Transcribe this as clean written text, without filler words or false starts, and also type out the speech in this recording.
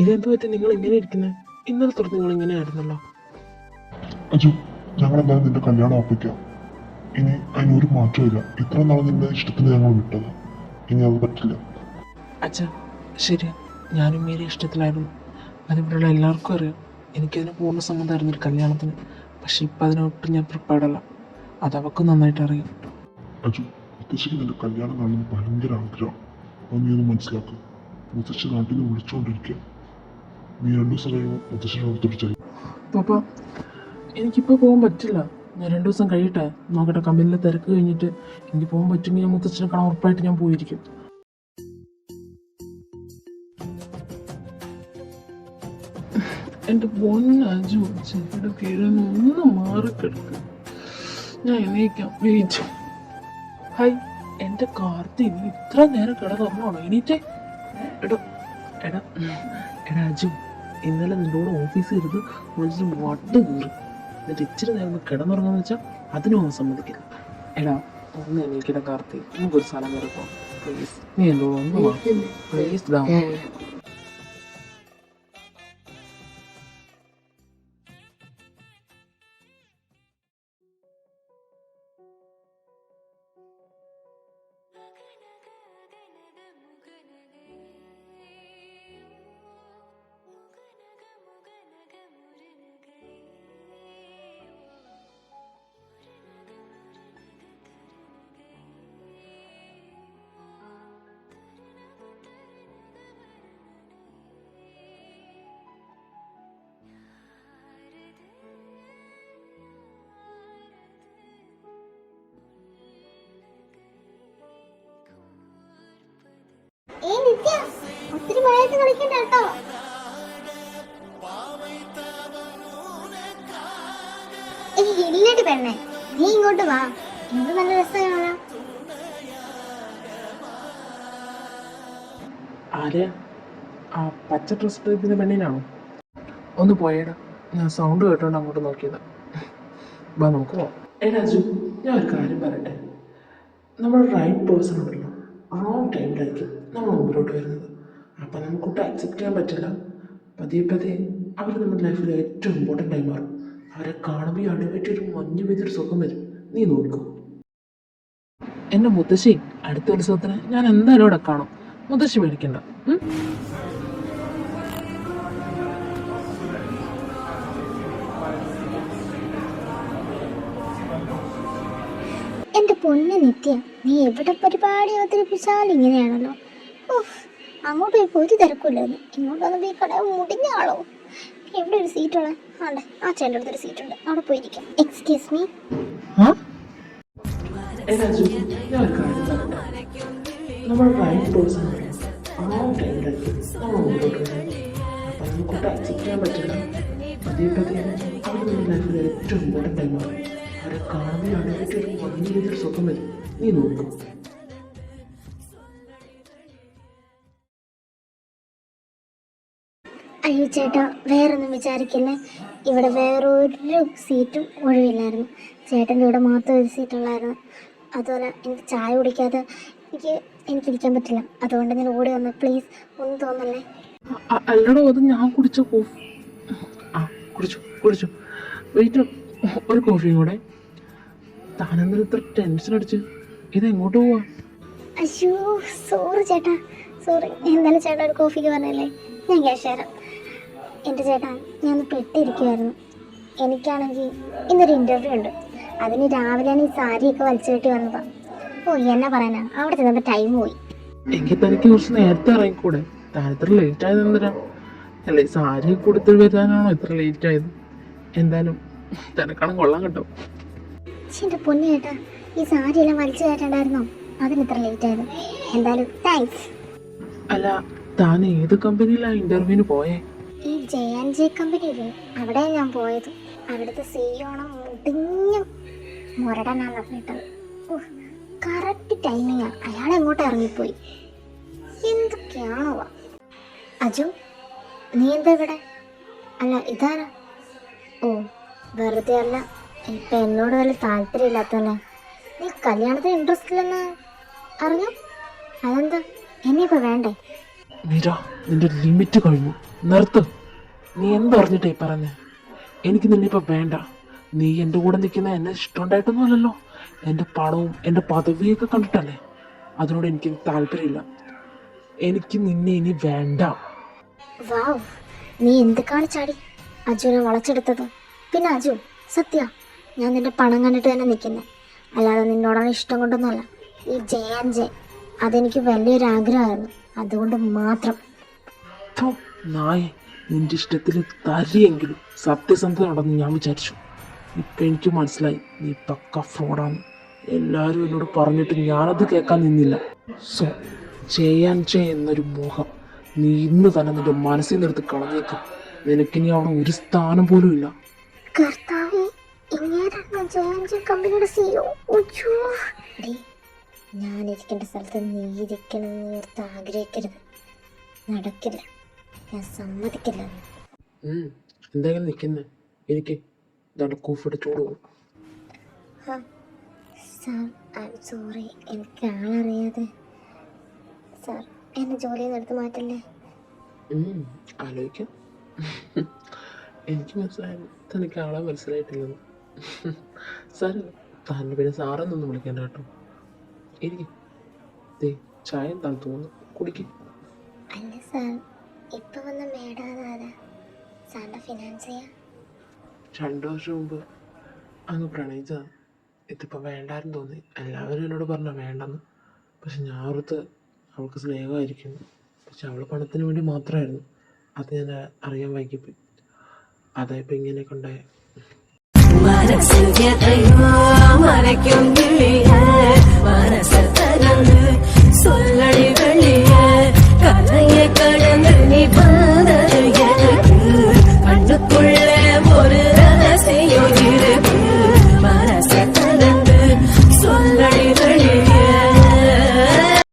ഇതെന്ത് പറ്റി നിങ്ങൾ ഇങ്ങനെ ഇരിക്കുന്നത്? ഇന്നലെ തൊട്ട് നിങ്ങൾ ഇങ്ങനെ ആയിരുന്നല്ലോ. അജു, ഞങ്ങളെന്തായാലും നിന്റെ കല്യാണം ഉറപ്പിക്കാം. ഇനി അതിനൊരു മാറ്റമില്ല. ഇത്ര നാൾ നിന്റെ ഇഷ്ടത്തിന് ഞങ്ങൾ വിട്ടത്. ഇനി അത് പറ്റില്ല. അച്ഛാ ശരിയാ, ഞാനും മീരെ ഇഷ്ടത്തിലായിരുന്നു. അതിവിടെയുള്ള എല്ലാവർക്കും അറിയാം. എനിക്കതിന് പൂർണ്ണ സമ്മതമായിരുന്നു ഒരു കല്യാണത്തിന്. പക്ഷെ ഇപ്പം അതിനൊട്ടും ഞാൻ പ്രിപ്പയർഡല്ല. അതവർക്ക് നന്നായിട്ട് അറിയാം. അജു, മുത്തശ്ശിക്ക് നിന്റെ കല്യാണം കാണുന്നത് ഭയങ്കര ആഗ്രഹം. അത് നീ ഒന്ന് മനസ്സിലാക്കുക. മുത്തശ്ശി നാട്ടിൽ നിന്ന് വിളിച്ചുകൊണ്ടിരിക്കുക. നീ 2 ദിവസം കഴിയുമ്പോൾ മുത്തശ്ശിനെ അടുത്തോട്ട് ചെയ്യും. പപ്പ, എനിക്കിപ്പോൾ പോകാൻ പറ്റില്ല. ഞാൻ 2 ദിവസം കഴിയട്ടെ, നോക്കട്ടെ. കമ്പനിയിലെ തിരക്ക് കഴിഞ്ഞിട്ട് എനിക്ക് പോകാൻ പറ്റുമെങ്കിൽ ഞാൻ മുത്തച്ഛനെ കാണാൻ ഉറപ്പായിട്ട് ഞാൻ പോയിരിക്കും. എൻ്റെ പൊന്നജു, ചെടിയുടെ കീഴൊന്ന് ഒന്ന് മാറിക്കിടക്ക്. ഞാൻ എണീക്കാം, വെയിറ്റ്. ഹായ്, എൻ്റെ കാർത്തി, നീ ഇത്ര നേരം കിടന്നുറങ്ങണോ? എണീറ്റേ. എടാ എടാ എടാ അജു, ഇന്നലെ നിന്നോട് ഓഫീസിൽ ഇരുന്ന് മനസ്സിൽ വട്ട് കീറി. എന്നിട്ട് ഇച്ചിരി നേരം കിടന്നുറങ്ങുന്ന വെച്ചാൽ അതിനും സമ്മതിക്കില്ല. എടാ ഒന്ന് എണീക്കിട കാർത്തി, നമുക്കൊരു സ്ഥലം വരെ പോകാം പ്ലീസ്. നീ എന്നോട് ഒന്ന് വാ പ്ലീസ്. ഡാ നിത്യ, ഒത്തിരി മഴയത്ത് കളിക്കണ്ട കേട്ടോ. ഇല്ലടി പെണ്ണെ, നീ ഇങ്ങോട്ട് വാ. എന്ത് നല്ല രസമാണ്. ആരെയാ? ആ പച്ച ഡ്രസ് ഇട്ടിരിക്കുന്ന പെണ്ണിനാണോ? ഒന്ന് പോയേടാ, ഞാൻ സൗണ്ട് കേട്ടോണ്ട് അങ്ങോട്ട് നോക്കിയതാ. വാ നമുക്ക് പോവാം. എടാ അജു, ഞാൻ ഒരു കാര്യം പറയട്ടെ. നമ്മൾ റൈറ്റ് പേഴ്സൺ ഉണ്ടല്ലോ, റോങ് ടൈമിലായിരിക്കും നമ്മൾ മുമ്പിലോട്ട് വരുന്നത്. അപ്പം നമുക്കൊട്ടും അക്സെപ്റ്റ് ചെയ്യാൻ പറ്റില്ല. പതിയെ പതിയെ അവർ നമ്മുടെ ലൈഫിൽ ഏറ്റവും ഇമ്പോർട്ടൻ്റ് ആയി മാറും. അവരെ കാണുമ്പോൾ ഈ അടിപറ്റി ഒരു മഞ്ഞ് പെയ്തൊരു സുഖം വരും. നീ നോക്കൂ. എൻ്റെ മുത്തശ്ശി അടുത്ത ഉത്സവത്തിന് ഞാൻ എന്തായാലും ഇവിടെ കാണും. മുത്തശ്ശി മേടിക്കണ്ട. എന്റെ പൊന്ന് നിത്യ, നീ എവിടെ പരിപാടി അവതരിപ്പിച്ചാലും ഇങ്ങനെയാണല്ലോ. അങ്ങോട്ട് പോയപ്പോൾ ഒരു തിരക്കില്ലായിരുന്നു. ഇങ്ങോട്ട് വന്നപ്പോൾ ഈ കട മുടിഞ്ഞ ആളോ. എവിടെ ഒരു സീറ്റുള്ള? ആണ്ടെ, ആ ചേട്ടൻ്റെ അടുത്തൊരു സീറ്റുണ്ട്, അവിടെ പോയിരിക്കാം. Excuse me. നമ്മൾ റൈറ്റ് പേഴ്സൺ റോങ് ടൈമിലായിരിക്കും നമ്മൾ മുമ്പോട്ട് വരുന്നത്. അപ്പം നമുക്കൊട്ട് അക്സെപ്റ്റ് ചെയ്യാൻ പറ്റില്ല. പതിയെ പതിയെ അവർ നമ്മുടെ ലൈഫിൽ ഏറ്റവും ഇമ്പോർട്ടൻ്റ് ആയി മാറും. അവരെ കാണുമ്പോൾ അടിപറ്റി ഒരു മഞ്ഞ് പെയ്തൊരു സുഖം വരും. നീ നോക്കും. അയ്യോ ചേട്ടാ, വേറൊന്നും വിചാരിക്കില്ലേ. ഇവിടെ വേറൊരു സീറ്റും ഒഴിവില്ലായിരുന്നു. ചേട്ടൻ്റെ ഇവിടെ മാത്രം ഒരു സീറ്റുള്ളായിരുന്നു. അതുപോലെ എനിക്ക് ചായ കുടിക്കാതെ എനിക്കിരിക്കാൻ പറ്റില്ല. അതുകൊണ്ട് ഞാൻ ഓടി വന്നു. പ്ലീസ് ഒന്നും തോന്നല്ലേ. അല്ലടോ, അത് ഞാൻ കുടിച്ച കോഫി. ആ കുടിച്ചു. വെയിറ്റ്, ഒരു കോഫിയും കൂടെ. താനെന്താ ഇത്ര ടെൻഷൻ അടിച്ച്? ഇതെങ്ങോട്ട് പോവാ? അയ്യോ സോറി ചേട്ടാ, സോറി. എന്തായാലും ചേട്ടാ ഒരു കോഫിക്ക് പറഞ്ഞല്ലേ, ഞാൻ ക്യാഷ് തരാം. എൻ്റെ ചേട്ടാ, ഞാൻ ഒന്ന് പെട്ടിരിക്കുമായിരുന്നു. എനിക്കാണെങ്കിൽ ഇന്നൊരു ഇൻ്റർവ്യൂ ഉണ്ട്. അതിന് രാവിലെയാണ് ഈ സാരിയൊക്കെ വലിച്ചു കെട്ടി വന്നതാണ്. എന്നാ പറയാനാ, അവിടെ ചെന്നപ്പോൾ ടൈം പോയി. എങ്കിൽ തനിക്ക് കുറച്ച് നേരത്തെ ഇറങ്ങിക്കൂടെ? താൻ ഇത്ര ലേറ്റ് ആയത് എന്തിനാ? അല്ലേ, സാരി കൊടുത്ത് വരാനാണോ ഇത്ര ലേറ്റ് ആയത്? എന്തായാലും തിരക്കണം കൊള്ളാൻ കേട്ടോ. എൻ്റെ പൊന്നു ചേട്ടാ, ഈ സാരി എല്ലാം വലിച്ചു കയറ്റണ്ടായിരുന്നോ? അതിന് ഇത്ര ലേറ്റ് ആയത്. എന്തായാലും താങ്ക്സ്. അല്ല, താൻ ഏത് കമ്പനിയിലാണ് ഇന്റർവ്യൂവിന് പോയേ? ഈ J&J കമ്പനിയില്ലേ, അവിടെയാണ് ഞാൻ പോയത്. അവിടുത്തെ CEO മുടിഞ്ഞു മുരടനാന്ന് പറഞ്ഞിട്ടത്. കറക്റ്റ് ടൈമിങ്ങാണ്. അയാൾ എങ്ങോട്ട് ഇറങ്ങിപ്പോയി. എന്തൊക്കെയാണോ? അജു, നീ എന്താ ഇവിടെ? അല്ല ഇതാരാ? ഓ വെറുതെ അല്ല, ഇപ്പൊ എന്നോട് വലിയ താല്പര്യമില്ലാത്തല്ലേ? നീ കല്യാണത്തിന് ഇൻട്രസ്റ്റ് ഇല്ലെന്ന് അറിഞ്ഞു. അതെന്താ എന്നെ ഇപ്പൊ വേണ്ടേ? മീര, നിന്റെ ലിമിറ്റ് കഴിഞ്ഞു, നിർത്ത്. നീ എന്തറിഞ്ഞിട്ടേ പറഞ്ഞേ? എനിക്ക് നിന്നിപ്പോൾ വേണ്ട. നീ എൻ്റെ കൂടെ നിൽക്കുന്ന എന്നെ ഇഷ്ടമുണ്ടായിട്ടൊന്നും അല്ലല്ലോ, എൻ്റെ പണവും എൻ്റെ പദവിയൊക്കെ കണ്ടിട്ടല്ലേ. അതിനോട് എനിക്ക് താല്പര്യമില്ല. എനിക്ക് നിന്നെ ഇനി വേണ്ട. വാവ്, നീ എന്ത് കാണിച്ചാടി അജുനെ വളച്ചെടുത്തത്? പിന്നെ അജു, സത്യ ഞാൻ നിന്റെ പണം കണ്ടിട്ട് തന്നെ നിൽക്കുന്നത്, അല്ലാതെ നിന്നോടാണ് ഇഷ്ടം കൊണ്ടൊന്നുമല്ല. ഈ ജെ അതെനിക്ക് വലിയൊരു ആഗ്രഹമായിരുന്നു, അതുകൊണ്ട് മാത്രം. ഥു, നായ, നിന്റെ ഇഷ്ടത്തിൽ തരിയെങ്കിലും സത്യസന്ധത ഉണ്ടെന്ന് ഞാൻ വിചാരിച്ചു. ഇപ്പം എനിക്ക് മനസ്സിലായി നീ പക്ക ഫ്രോഡാണ്. എല്ലാവരും എന്നോട് പറഞ്ഞിട്ട് ഞാനത് കേൾക്കാൻ നിന്നില്ല. സോ എന്നൊരു മോഹം നീ ഇന്ന് തന്നെ നിന്റെ മനസ്സിൽ നിന്നെടുത്ത് കളഞ്ഞേക്കും. നിനക്കിനി അവിടെ ഒരു സ്ഥാനം പോലും ഇല്ല. കർത്താവേ, ഇങ്ങേരാണ് ജെ കമ്പനിയുടെ സിഇഒ. ഞാൻ ഇരിക്കേണ്ട സ്ഥലത്ത് നീ ഇരിക്കണമെന്ന് ഓർത്ത് ആഗ്രഹിക്കരുത്. നടക്കില്ല, ഞാൻ സമ്മതിക്കില്ല. എന്തെങ്കിലും നിൽക്കുന്നേ? എനിക്ക് ഇതാണ് കോഫിയുടെ ചൂട് പോകും. സാർ, ഐ എം സോറി, എനിക്ക് ആളറിയാതെ. സാർ, എന്നെ ജോലിയിൽ നിന്ന് എടുത്ത് മാറ്റല്ലേ? ആലോചിക്കാം. എനിക്ക് മനസ്സിലായി തനിക്ക് ആളെ മനസ്സിലായിട്ടില്ലെന്ന്. സാറ് തന്നെ പിന്നെ സാറെന്നൊന്നും വിളിക്കണ്ട കേട്ടോ. എനിക്ക് ചായ എന്താണെന്ന് തോന്നുന്നു, കുടിക്കും. അല്ല സാർ, ഇപ്പൊ വന്ന മേടാതാരാ? സാറിന്റെ ഫിനാൻസിയാ? 2 വർഷം മുമ്പ് അങ്ങ് പ്രണയിച്ചതാണ്. ഇതിപ്പോൾ വേണ്ടായിരുന്നു തോന്നി. എല്ലാവരും എന്നോട് പറഞ്ഞ വേണ്ടെന്ന്. പക്ഷെ ഞാൻ ഓർത്ത് അവൾക്ക് സ്നേഹമായിരിക്കും. പക്ഷെ അവൾ പണത്തിന് വേണ്ടി മാത്രമായിരുന്നു. അത് ഞാൻ അറിയാൻ വൈകിപ്പോയി. അതായപ്പോൾ ഇങ്ങനെയൊക്കെ ഉണ്ടായ